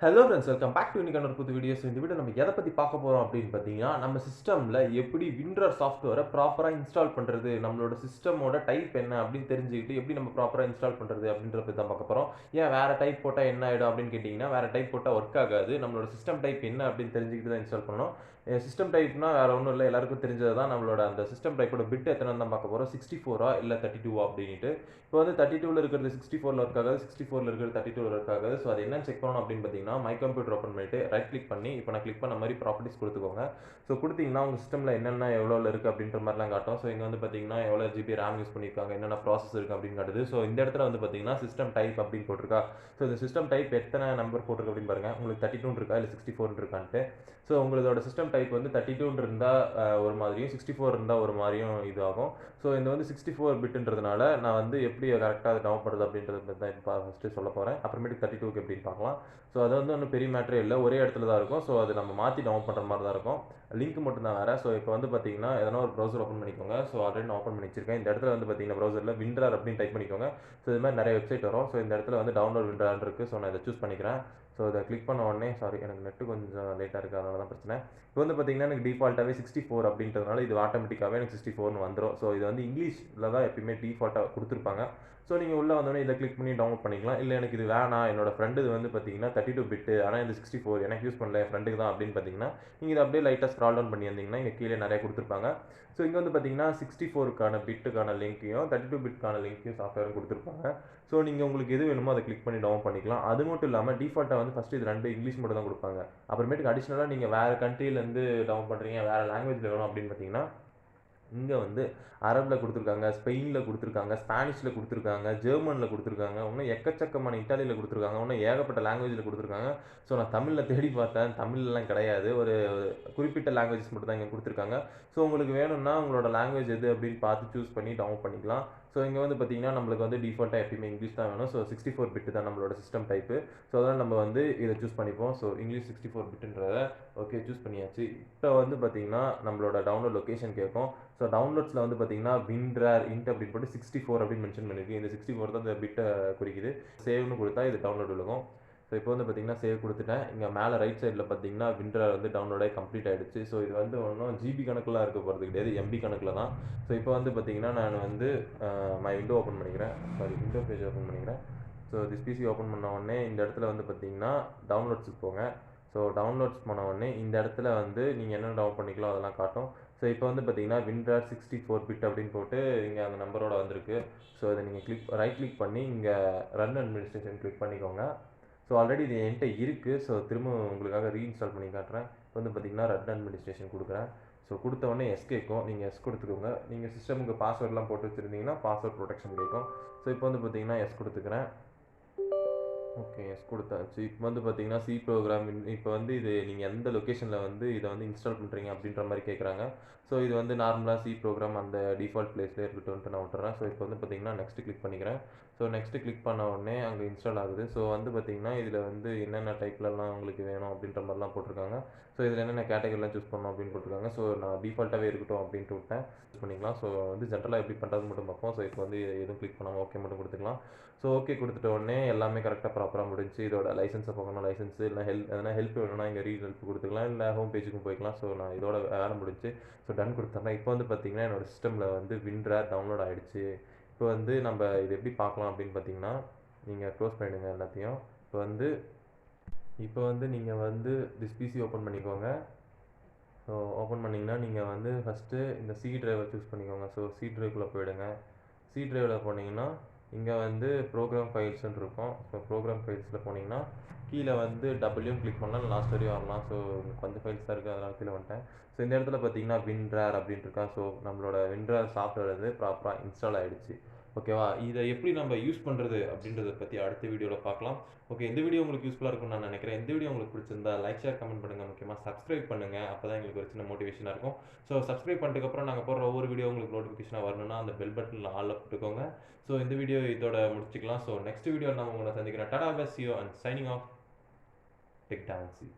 Hello friends, welcome back to இன்னைக்கான ஒரு புது வீடியோ. இந்த வீடியோ நம்ம எதை பற்றி பார்க்க போகிறோம் அப்படின்னு பார்த்தீங்கன்னா, நம்ம சிஸ்டமில் எப்படி WinRAR சாஃப்ட்வேரை ப்ராப்பராக இன்ஸ்டால் பண்ணுறது, நம்மளோட சிஸ்டமோட டைப் என்ன அப்படின்னு தெரிஞ்சுக்கிட்டு எப்படி நம்ம ப்ராப்பராக இன்ஸ்டால் பண்ணுறது அப்படின்றத பற்றி தான் பார்க்க போகிறோம். ஏன் வேறு டைப் போட்டால் என்ன ஆகிடும் அப்படின்னு கேட்டிங்கன்னா, வேறு டைப் போட்டால் ஒர்க் ஆகாது. நம்மளோட சிஸ்டம் டைப் என்ன அப்படின்னு தெரிஞ்சுக்கிட்டு தான் இன்ஸ்டால் பண்ணணும். சிஸ்டம் டைப்னா வேறு ஒன்றும் இல்லை, எல்லாருக்கும் தெரிஞ்சது தான். நம்மளோட அந்த சிஸ்டம் டைப்போட பிட் எத்தனை தான் பார்க்க போகிறோம். 64 இல்லை 32 அப்படின்ட்டு. இப்போ வந்து 32ல் இருக்கிறது 64ல் ஒர்க் ஆகாது, 64ல் இருக்கிறது 32ல் ஒர்க் ஆகாது. ஸோ அது என்னன்னு செக் பண்ணணும் அப்படின்னு பார்த்தீங்கன்னா, மை கம்ப்யூட்டர் ஓப்பன் பண்ணிட்டு ரைட் கிளிக் பண்ணி இப்போ நான் கிளிக் பண்ண மாதிரி ப்ராப்பர்ட்டிஸ் கொடுத்துக்கோங்க. ஸோ கொடுத்தீங்கன்னா உங்கள் சிஸ்டமில் என்னென்ன எவ்வளோ இருக்குது அப்படின்ற மாதிரிலாம் காட்டும். ஸோ இங்கே வந்து பார்த்தீங்கன்னா எவ்வளோ ஜிபி ரேம் யூஸ் பண்ணியிருக்காங்க, என்னென்ன ப்ராசஸ் இருக்குது அப்படின்னு காட்டுது. ஸோ இந்த இடத்துல வந்து பார்த்தீங்கன்னா சிஸ்டம் டைப் அப்படின்னு போட்டிருக்கா. ஸோ இந்த சிஸ்டம் டைப் எத்தனை நம்பர் போட்டிருக்கு அப்படின்னு பாருங்கள். உங்களுக்கு 32 இருக்கா இல்லை 64 இருக்கான்ட்டு. ஸோ உங்களோட சிஸ்டம் டைப் வந்து 32 இருந்தால் ஒரு மாதிரியும் 64 இருந்தால் ஒரு மாதிரியும் இது ஆகும். ஸோ இந்த வந்து 64 பிட்டுன்றதுனால நான் வந்து எப்படி கரெக்டாக அதை டவுன் பண்ணுறது அப்படின்றத பற்றி தான் இப்போ ஃபஸ்ட்டு சொல்ல போகிறேன். அப்புறமேட்டுக்கு 32க்கு எப்படின்னு பார்க்கலாம். ஸோ அது வந்து ஒன்றும் பெரிய மேட்டரே இல்லை, ஒரே இடத்துல தான் இருக்கும். ஸோ அது நம்ம மாற்றி டவுன் பண்ணுற மாதிரி தான் இருக்கும். லிங்க் மட்டும் தான் வேறு. ஸோ இப்போ வந்து பார்த்தீங்கன்னா எதனா ஒரு ப்ரௌசர் ஓப்பன் பண்ணிக்கோங்க. ஸோ ஆல்ரெடி நான் ஓப்பன் பண்ணி வச்சிருக்கேன். இந்த இடத்துல வந்து பார்த்தீங்கன்னா ப்ரௌசரில் WinRAR அப்படின்னு டைப் பண்ணிக்கோங்க. ஸோ இது மாதிரி நிறைய வெப்சைட் வரும். ஸோ இந்த இடத்துல வந்து டவுன்லோட் WinRAR இருக்குது. ஸோ நான் இதை சூஸ் பண்ணிக்கிறேன். ஸோ இதை கிளிக் பண்ண உடனே, சாரி எனக்கு நெட்டு கொஞ்சம் லேட்டாக இருக்குது, அதனால தான் பிரச்சனை. இப்போ வந்து பார்த்தீங்கன்னா எனக்கு டிஃபால்ட்டாகவே 64 அப்படின்றதுனால இது ஆட்டோமேட்டிக்காகவே எனக்கு 64ன்னு வந்துடும். ஸோ இது வந்து இங்கிலீஷில் தான் எப்பயுமே டிஃபால்ட்டாக கொடுத்துருப்பாங்க. ஸோ நீங்கள் உள்ளே வந்தோடனே இதை கிளிக் பண்ணி டவுன்லோட் பண்ணிக்கலாம். இல்லை எனக்கு இது வேணாம், என்னோட ஃப்ரெண்டு இது வந்து பார்த்தீங்கன்னா 32 பிட்டு, ஆனால் இது 64 எனக்கு யூஸ் பண்ணல, என் ஃப்ரெண்டுக்கு தான் அப்படின்னு பார்த்தீங்கன்னா நீங்கள் இதை அப்படியே லைட்டாக ஸ்க்ரால் டவுன் பண்ணி வந்தீங்கன்னா இங்கே கீழே நிறைய கொடுத்துருப்பாங்க. ஸோ இங்கே வந்து பார்த்தீங்கன்னா 64க்கான பிட்டுக்கான லிங்க்கையும் 32 பிட்டுக்கான லிங்க்கையும் சாஃப்ட்வேரும் கொடுத்துருப்பாங்க. ஸோ நீங்கள் உங்களுக்கு எது வேணுமோ அதை கிளிக் பண்ணி டவுன் பண்ணிக்கலாம். அது மட்டும் இல்லாமல் டிஃபால்ட்டாக வந்து ஃபஸ்ட்டு இது 2 இங்கிலீஷ் மட்டும் தான் கொடுப்பாங்க. அப்புறமேட்டுக்கு அடிஷ்னலாக நீங்கள் வேறு கண்ட்ரிலேருந்து டவுன் பண்ணுறீங்க, வேறு லாங்குவேஜில் வேணும் அப்படின்னு பார்த்தீங்கன்னா இங்கே வந்து அரபில் கொடுத்துருக்காங்க, ஸ்பெயினில் கொடுத்துருக்காங்க, ஸ்பானிஷில் கொடுத்துருக்காங்க, ஜெர்மனில் கொடுத்துருக்காங்க, இன்னும் எக்கச்சக்கமான இட்டாலியில் கொடுத்துருக்காங்க, இன்னும் ஏகப்பட்ட லாங்குவேஜில் கொடுத்துருக்காங்க. ஸோ நான் தமிழில் தேடி பார்த்தேன், தமிழ்லாம் கிடையாது, ஒரு குறிப்பிட்ட லாங்குவேஜஸ் மட்டும் தான் இங்கே கொடுத்துருக்காங்க. ஸோ உங்களுக்கு வேணும்னா உங்களோட லாங்குவேஜ் எது அப்படின்னு பார்த்து சூஸ் பண்ணி டவுன் பண்ணிக்கலாம். ஸோ இங்கே வந்து பார்த்தீங்கன்னா நம்மளுக்கு வந்து டிஃபால்ட்டாக எப்பயுமே இங்கிலீஷ் தான் வேணும். ஸோ 64 பிட்டு தான் நம்மளோட சிஸ்டம் டைப்பு. ஸோ அதனால் நம்ம வந்து இதை சூஸ் பண்ணிப்போம். ஸோ இங்கிலீஷ் 64 பிட்டுன்றதை ஓகே சூஸ் பண்ணியாச்சு. இப்போ வந்து பார்த்தீங்கன்னா நம்மளோட டவுன்லோட் லொக்கேஷன் கேட்கும். ஸோ டவுன்லோட்ஸில் வந்து பார்த்தீங்கன்னா WinRAR int அப்படின்னு போட்டு 64 அப்படின்னு மென்ஷன் பண்ணியிருக்கு. இந்த 64 தான் இந்த பிட்டை குறிக்குது. சேவ்னு கொடுத்தா இது டவுன்லோட் விழுகும். ஸோ இப்போ வந்து பார்த்தீங்கன்னா சேவ் கொடுத்துட்டேன். இங்கே மேலே ரைட் சைடில் பார்த்தீங்கன்னா WinRAR வந்து டவுன்லோடாகி கம்ப்ளீட் ஆகிடுச்சு. ஸோ இது வந்து ஒன்றும் ஜிபி கணக்கெலாம் இருக்க போகிறது கிடையாது, எம்பி கணக்கில் தான். ஸோ இப்போ வந்து பார்த்தீங்கன்னா நான் வந்து மை விண்டோ ஓப்பன் பண்ணிக்கிறேன், சாரி விண்டோ பேஜ் ஓப்பன் பண்ணிக்கிறேன். ஸோ திஸ் பிசி ஓப்பன் பண்ண உடனே இந்த இடத்துல வந்து பார்த்தீங்கன்னா டவுன்லோட்ஸுக்கு போங்க. ஸோ டவுன்லோட்ஸ் பண்ண உடனே இந்த இடத்துல வந்து நீங்கள் என்ன டவுன் பண்ணிக்கலாம் அதெல்லாம் காட்டும். ஸோ இப்போ வந்து பார்த்தீங்கன்னா WinRAR 64 பிட் அப்படின்னு போட்டு இங்கே அந்த நம்பரோட வந்திருக்கு. ஸோ இதை நீங்கள் ரைட் கிளிக் பண்ணி இங்கே ரன் அட்மினிஸ்ட்ரேஷன் கிளிக் பண்ணிக்கோங்க. ஸோ ஆல்ரெடி இது என்கிட்ட இருக்குது. ஸோ திரும்ப உங்களுக்காக ரீஇன்ஸ்டால் பண்ணி காட்டுறேன். இப்போ வந்து பார்த்தீங்கன்னா ரன் அட்மினிஸ்ட்ரேஷன் கொடுக்குறேன். ஸோ கொடுத்த உடனே எஸ் கேட்கும், நீங்கள் எஸ் கொடுத்துக்கோங்க. நீங்கள் சிஸ்டமுக்கு பாஸ்வேர்ட்லாம் போட்டு வச்சுருந்தீங்கன்னா பாஸ்வேர்ட் ப்ரொடெக்ஷன் கேட்கும். ஸோ இப்போ வந்து பார்த்தீங்கன்னா எஸ் கொடுத்துக்கிறேன். ஓகே எஸ் கொடுத்தாச்சு. இப்போ வந்து பார்த்தீங்கன்னா சி ப்ரோக்ராம், இப்போ வந்து இது நீங்கள் எந்த லொக்கேஷனில் வந்து இதை வந்து இன்ஸ்டால் பண்ணுறீங்க அப்படின்ற மாதிரி கேட்குறாங்க. ஸோ இது வந்து நார்மலாக சி ப்ரோக்ராம் அந்த டிஃபால்ட் பிளேஸ்லேயே இருக்கட்டும்ட்டு நான் விட்டுறேன். ஸோ இப்போ வந்து பார்த்தீங்கன்னா நெக்ஸ்ட்டு கிளிக் பண்ணிக்கிறேன். ஸோ நெக்ஸ்ட்டு கிளிக் பண்ண உடனே அங்கே இன்ஸ்டால் ஆகுது. ஸோ வந்து பார்த்தீங்கன்னா இதில் வந்து என்னென்ன டைப்லலாம் உங்களுக்கு வேணும் அப்படின்ற மாதிரிலாம் போட்டிருக்காங்க. ஸோ இதில் என்னென்ன கேட்டகரிலாம் சூஸ் பண்ணணும் அப்படின்னு போட்டிருக்காங்க. ஸோ நான் டிஃபால்ட்டாகவே இருக்கட்டும் அப்படின்ட்டு விட்டேன், சூஸ் பண்ணிக்கலாம். ஸோ வந்து ஜென்ரலாக எப்படி பண்ணுறது மட்டும் பார்ப்போம். ஸோ இப்போ வந்து எதுவும் கிளிக் பண்ணாமல் ஓகே மட்டும் கொடுத்துக்கலாம். ஸோ ஓகே கொடுத்துட்ட உடனே எல்லாமே கரெக்டாக ப்ராப்பராக முடிஞ்சு. இதோட லைசன்ஸை பார்க்கணும், லைசன்ஸு இல்லை எதனா ஹெல்ப் வேணும்னா இங்கே ரீட் ஹெல்ப் கொடுத்துக்கலாம், இல்லை ஹோம் பேஜுக்கும் போய்க்கலாம். ஸோ நான் இதோட வேலை முடிஞ்சு. ஸோ டன் கொடுத்துட்றேன். இப்போ வந்து பார்த்தீங்கன்னா என்னோடய சிஸ்டமில் வந்து WinRAR டவுன்லோட் ஆகிடுச்சு. இப்போ வந்து நம்ம இது எப்படி பார்க்கலாம் அப்படின்னு பார்த்தீங்கன்னா, நீங்கள் க்ளோஸ் பண்ணிவிடுங்க எல்லாத்தையும். இப்போ வந்து நீங்கள் வந்து திஸ் பிசி ஓப்பன் பண்ணிக்கோங்க. ஸோ ஓப்பன் பண்ணிங்கன்னா நீங்கள் வந்து ஃபஸ்ட்டு இந்த சி ட்ரைவை சூஸ் பண்ணிக்கோங்க. ஸோ சி ட்ரைவ்க்குள்ளே போயிடுங்க. சி ட்ரைவில் போனீங்கன்னா இங்கே வந்து ப்ரோக்ராம் ஃபைல்ஸ்ன்னு இருக்கும். ஸோ ப்ரோக்ராம் ஃபைல்ஸில் போனீங்கன்னா கீழே வந்து டபுள்யூன்னு கிளிக் பண்ணால் லாஸ்ட் வரையும் வரலாம். ஸோ கொஞ்சம் ஃபைல்ஸ் தான் இருக்குது, அதனால் கீழே வந்துட்டேன். ஸோ இந்த இடத்துல பார்த்தீங்கன்னா WinRAR அப்படின்ட்டு இருக்கா. ஸோ நம்மளோட WinRAR சாஃப்ட்வேர் வந்து ப்ராப்பராக இன்ஸ்டால் ஆகிடுச்சு. ஓகேவா, இதை எப்படி நம்ம யூஸ் பண்ணுறது அப்படின்றத பற்றி அடுத்த வீடியோவில் பார்க்கலாம். ஓகே, இந்த வீடியோ உங்களுக்கு யூஸ்ஃபுல்லாக இருக்கும்னு நான் நினைக்கிறேன். இந்த வீடியோ உங்களுக்கு பிடிச்சிருந்தா லைக், ஷேர், கமெண்ட் பண்ணுங்கள். முக்கியமாக சப்ஸ்கிரைப் பண்ணுங்கள். அப்போ தான் எங்களுக்கு ஒரு சின்ன மோட்டிவேஷனாக இருக்கும். ஸோ சப்ஸ்கிரைப் பண்ணிட்டுக்கப்புறம் நாங்கள் போடுற ஒவ்வொரு வீடியோ உங்களுக்கு நோட்டிஃபிகேஷனாக வரணும்னா அந்த பெல் பட்டனில் ஆளில் போட்டுக்கோங்க. ஸோ இந்த வீடியோ இதோட முடிச்சுக்கலாம். ஸோ நெக்ஸ்ட் வீடியோ நான் உங்களை சந்திக்கிறேன். டாடா, bye, see you and signing off. Take down. See.